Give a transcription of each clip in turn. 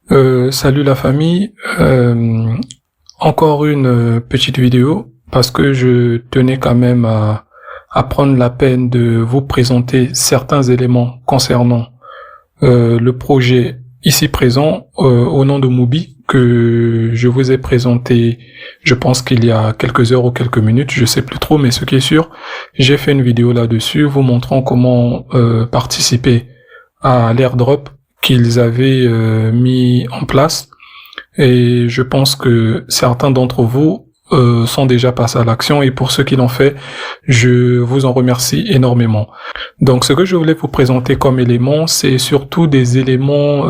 Salut la famille. Encore une petite vidéo parce que je tenais quand même à prendre la peine de vous présenter certains éléments concernant le projet ici présent au nom de Mubi que je vous ai présenté, je pense qu'il y a quelques heures ou quelques minutes, je sais plus trop, mais ce qui est sûr, j'ai fait une vidéo là-dessus vous montrant comment participer à l'airdrop qu'ils avaient mis en place, et je pense que certains d'entre vous sont déjà passés à l'action, et pour ceux qui l'ont fait, je vous en remercie énormément. Donc ce que je voulais vous présenter comme éléments, c'est surtout des éléments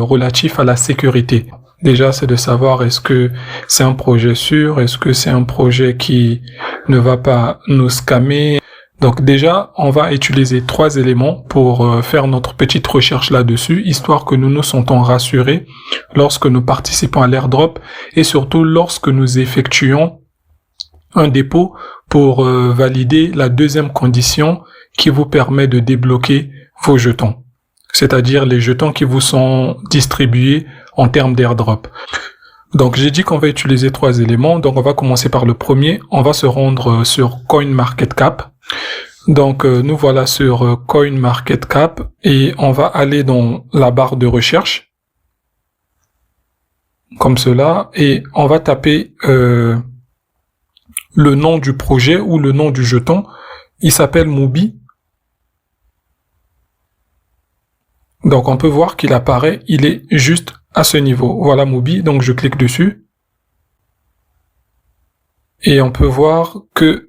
relatifs à la sécurité. Déjà, c'est de savoir est-ce que c'est un projet sûr, est-ce que c'est un projet qui ne va pas nous scammer. Donc déjà, on va utiliser 3 éléments pour faire notre petite recherche là-dessus, histoire que nous nous sentons rassurés lorsque nous participons à l'airdrop et surtout lorsque nous effectuons un dépôt pour valider la deuxième condition qui vous permet de débloquer vos jetons, c'est-à-dire les jetons qui vous sont distribués en termes d'airdrop. Donc j'ai dit qu'on va utiliser 3 éléments, donc on va commencer par le premier, on va se rendre sur CoinMarketCap. Donc nous voilà sur CoinMarketCap et on va aller dans la barre de recherche, comme cela, et on va taper le nom du projet ou le nom du jeton. Il s'appelle Mubi. Donc on peut voir qu'il apparaît, il est juste à ce niveau. Voilà Mubi, donc je clique dessus. Et on peut voir que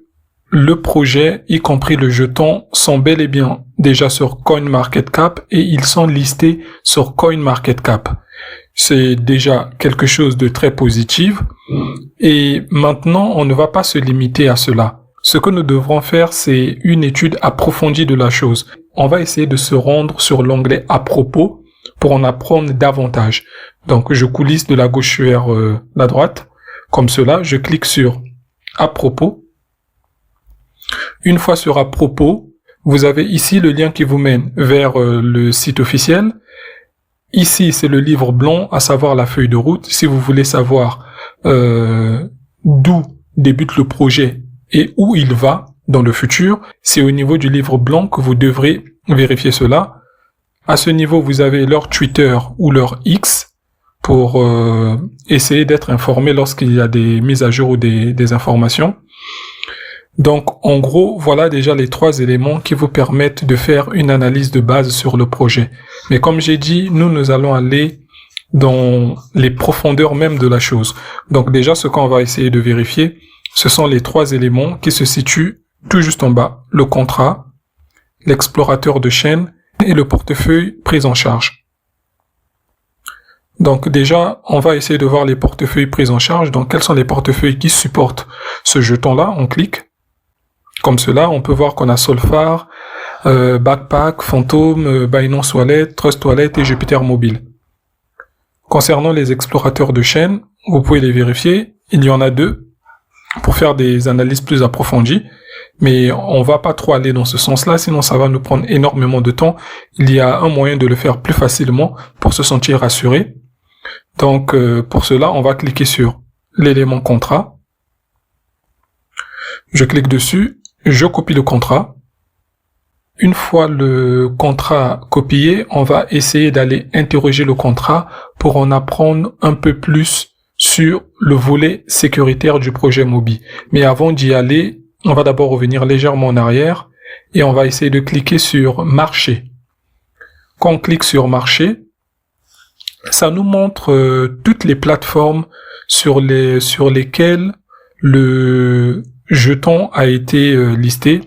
le projet, y compris le jeton, sont bel et bien déjà sur CoinMarketCap et ils sont listés sur CoinMarketCap. C'est déjà quelque chose de très positif. Et maintenant, on ne va pas se limiter à cela. Ce que nous devrons faire, c'est une étude approfondie de la chose. On va essayer de se rendre sur l'onglet à propos pour en apprendre davantage. Donc, je coulisse de la gauche vers la droite. Comme cela, je clique sur à propos. Une fois sur à propos, vous avez ici le lien qui vous mène vers le site officiel. Ici, c'est le livre blanc, à savoir la feuille de route. Si vous voulez savoir d'où débute le projet et où il va dans le futur, c'est au niveau du livre blanc que vous devrez vérifier cela. À ce niveau, vous avez leur Twitter ou leur X pour essayer d'être informé lorsqu'il y a des mises à jour ou des informations. Donc, en gros, voilà déjà les 3 éléments qui vous permettent de faire une analyse de base sur le projet. Mais comme j'ai dit, nous allons aller dans les profondeurs même de la chose. Donc déjà, ce qu'on va essayer de vérifier, ce sont les 3 éléments qui se situent tout juste en bas. Le contrat, l'explorateur de chaîne et le portefeuille pris en charge. Donc déjà, on va essayer de voir les portefeuilles pris en charge. Donc quels sont les portefeuilles qui supportent ce jeton-là? On clique. Comme cela, on peut voir qu'on a Solfar, Backpack, Phantom, Binance Wallet, Trust Wallet et Jupiter Mobile. Concernant les explorateurs de chaîne, vous pouvez les vérifier. Il y en a 2 pour faire des analyses plus approfondies. Mais on va pas trop aller dans ce sens-là, sinon ça va nous prendre énormément de temps. Il y a un moyen de le faire plus facilement pour se sentir rassuré. Donc pour cela, on va cliquer sur l'élément contrat. Je clique dessus. Je copie le contrat. Une fois le contrat copié, on va essayer d'aller interroger le contrat pour en apprendre un peu plus sur le volet sécuritaire du projet Mubi. Mais avant d'y aller, on va d'abord revenir légèrement en arrière et on va essayer de cliquer sur marché. Quand on clique sur marché, ça nous montre toutes les plateformes sur lesquelles le jeton a été listé,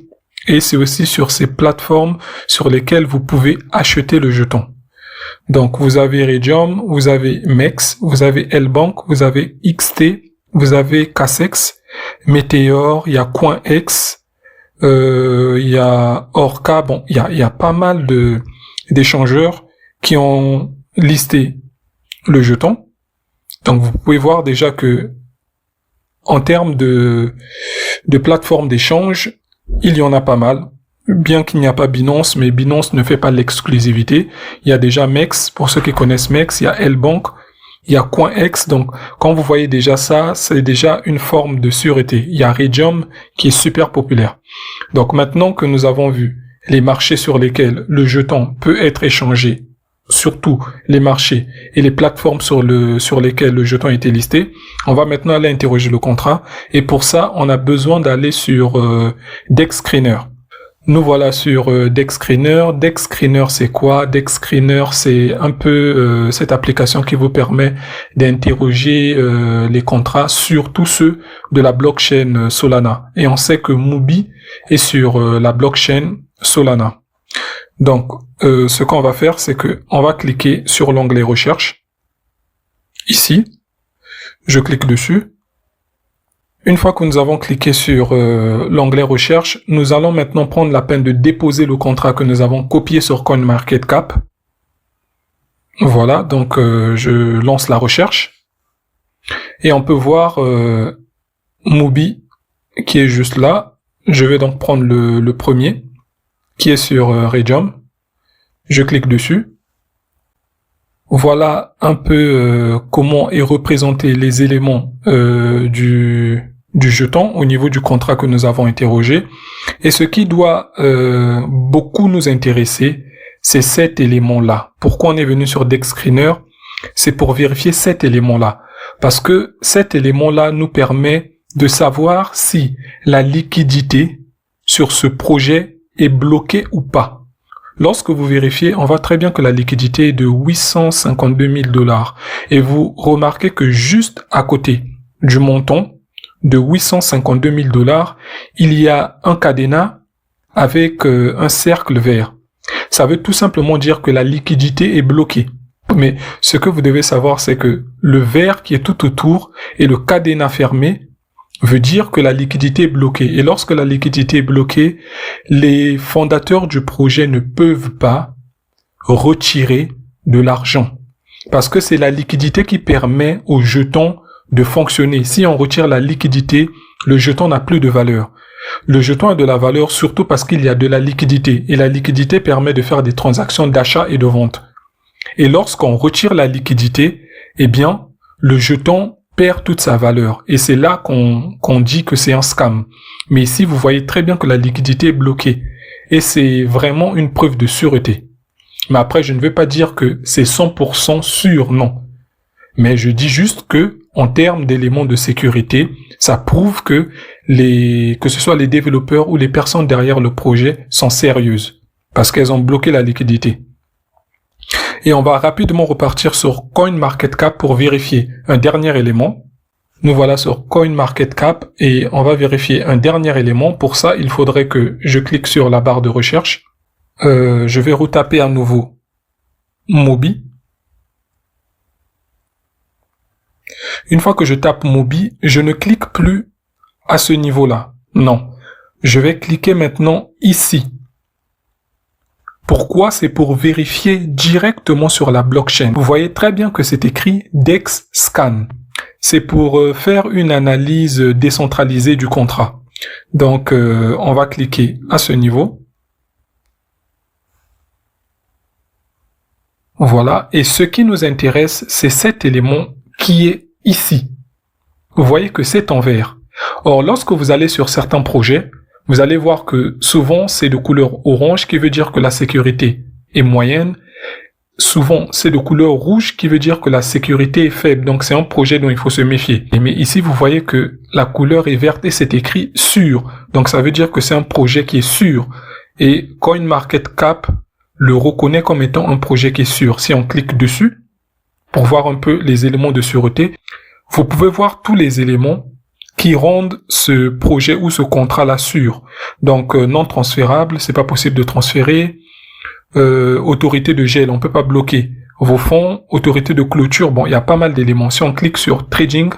et c'est aussi sur ces plateformes sur lesquelles vous pouvez acheter le jeton. Donc vous avez Redium, vous avez MEX, vous avez Lbank, vous avez XT, vous avez Casex, Meteor, il y a CoinEx, il y a Orca. Bon, il y a pas mal d'échangeurs qui ont listé le jeton. Donc vous pouvez voir déjà que en termes de plateformes d'échange, il y en a pas mal. Bien qu'il n'y a pas Binance, mais Binance ne fait pas l'exclusivité. Il y a déjà MEX, pour ceux qui connaissent MEX, il y a Lbank, il y a CoinEx, donc quand vous voyez déjà ça, c'est déjà une forme de sûreté. Il y a Raydium qui est super populaire. Donc maintenant que nous avons vu les marchés sur lesquels le jeton peut être échangé, surtout les marchés et les plateformes sur lesquelles le jeton a été listé, on va maintenant aller interroger le contrat. Et pour ça, on a besoin d'aller sur DexScreener. Nous voilà sur DexScreener. DexScreener, c'est quoi? DexScreener, c'est un peu cette application qui vous permet d'interroger les contrats, surtout ceux de la blockchain Solana. Et on sait que Mubi est sur la blockchain Solana. Donc, ce qu'on va faire, c'est que on va cliquer sur l'onglet recherche. Ici, je clique dessus. Une fois que nous avons cliqué sur l'onglet recherche, nous allons maintenant prendre la peine de déposer le contrat que nous avons copié sur CoinMarketCap. Voilà, donc je lance la recherche. Et on peut voir Mubi qui est juste là. Je vais donc prendre le premier qui est sur Raydium. Je clique dessus. Voilà un peu comment est représenté les éléments du jeton au niveau du contrat que nous avons interrogé. Et ce qui doit beaucoup nous intéresser, c'est cet élément-là. Pourquoi on est venu sur DexScreener? C'est pour vérifier cet élément-là. Parce que cet élément-là nous permet de savoir si la liquidité sur ce projet est bloquée ou pas. Lorsque vous vérifiez, on voit très bien que la liquidité est de 852 000 $. Et vous remarquez que juste à côté du montant de 852 000 $, il y a un cadenas avec un cercle vert. Ça veut tout simplement dire que la liquidité est bloquée. Mais ce que vous devez savoir, c'est que le vert qui est tout autour et le cadenas fermé veut dire que la liquidité est bloquée. Et lorsque la liquidité est bloquée, les fondateurs du projet ne peuvent pas retirer de l'argent. Parce que c'est la liquidité qui permet au jeton de fonctionner. Si on retire la liquidité, le jeton n'a plus de valeur. Le jeton a de la valeur surtout parce qu'il y a de la liquidité. Et la liquidité permet de faire des transactions d'achat et de vente. Et lorsqu'on retire la liquidité, eh bien, le jeton perd toute sa valeur. Et c'est là qu'on dit que c'est un scam. Mais ici, vous voyez très bien que la liquidité est bloquée. Et c'est vraiment une preuve de sûreté. Mais après, je ne veux pas dire que c'est 100% sûr, non. Mais je dis juste que, en termes d'éléments de sécurité, ça prouve que que ce soit les développeurs ou les personnes derrière le projet sont sérieuses. Parce qu'elles ont bloqué la liquidité. Et on va rapidement repartir sur CoinMarketCap pour vérifier un dernier élément. Nous voilà sur CoinMarketCap et on va vérifier un dernier élément. Pour ça, il faudrait que je clique sur la barre de recherche. Je vais retaper à nouveau Mubi. Une fois que je tape Mubi, je ne clique plus à ce niveau-là. Non. Je vais cliquer maintenant ici. Pourquoi? C'est pour vérifier directement sur la blockchain. Vous voyez très bien que c'est écrit DexScan. C'est pour faire une analyse décentralisée du contrat. Donc, on va cliquer à ce niveau. Voilà. Et ce qui nous intéresse, c'est cet élément qui est ici. Vous voyez que c'est en vert. Or, lorsque vous allez sur certains projets, vous allez voir que souvent c'est de couleur orange qui veut dire que la sécurité est moyenne. Souvent c'est de couleur rouge qui veut dire que la sécurité est faible. Donc c'est un projet dont il faut se méfier. Mais ici vous voyez que la couleur est verte et c'est écrit sûr. Donc ça veut dire que c'est un projet qui est sûr. Et CoinMarketCap le reconnaît comme étant un projet qui est sûr. Si on clique dessus pour voir un peu les éléments de sûreté, vous pouvez voir tous les éléments qui rendent ce projet ou ce contrat-là sûr. Donc, non transférable, c'est pas possible de transférer. Autorité de gel, on peut pas bloquer vos fonds. Autorité de clôture, bon, il y a pas mal d'éléments. Si on clique sur Trading,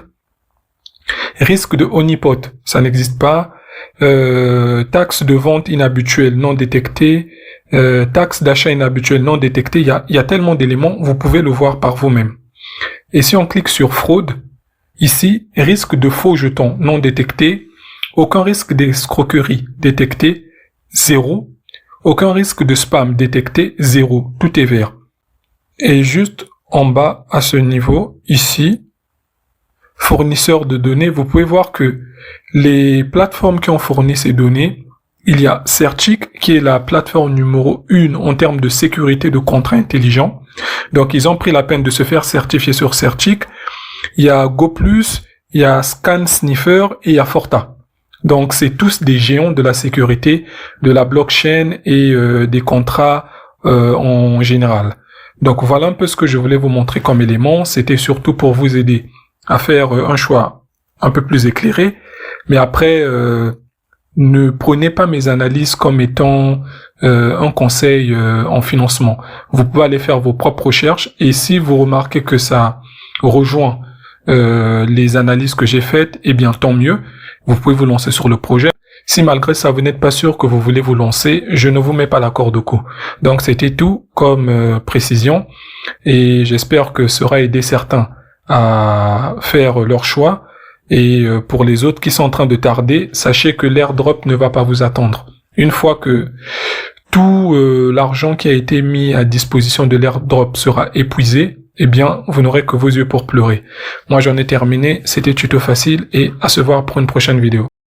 risque de honeypot, ça n'existe pas. Taxe de vente inhabituelle non détectée. Taxe d'achat inhabituelle non détectée. Il y a tellement d'éléments, vous pouvez le voir par vous-même. Et si on clique sur fraude, ici, risque de faux jetons non détecté, aucun risque d'escroquerie détecté, 0, aucun risque de spam détecté, 0, tout est vert. Et juste, en bas à ce niveau, ici, fournisseur de données, vous pouvez voir que les plateformes qui ont fourni ces données, il y a Certic qui est la plateforme numéro 1 en termes de sécurité de contrats intelligents. Donc ils ont pris la peine de se faire certifier sur Certic. Il y a GoPlus, il y a ScanSniffer et il y a Forta. Donc c'est tous des géants de la sécurité, de la blockchain et des contrats en général. Donc voilà un peu ce que je voulais vous montrer comme élément. C'était surtout pour vous aider à faire un choix un peu plus éclairé. Mais après, ne prenez pas mes analyses comme étant un conseil en financement. Vous pouvez aller faire vos propres recherches et si vous remarquez que ça rejoint les analyses que j'ai faites, eh bien tant mieux. Vous pouvez vous lancer sur le projet. Si malgré ça, vous n'êtes pas sûr que vous voulez vous lancer, je ne vous mets pas la corde au cou. Donc c'était tout comme précision et j'espère que ça aura aidé certains à faire leur choix. Et pour les autres qui sont en train de tarder, sachez que l'airdrop ne va pas vous attendre. Une fois que tout l'argent qui a été mis à disposition de l'airdrop sera épuisé, eh bien, vous n'aurez que vos yeux pour pleurer. Moi, j'en ai terminé. C'était Tuto Facile et à se voir pour une prochaine vidéo.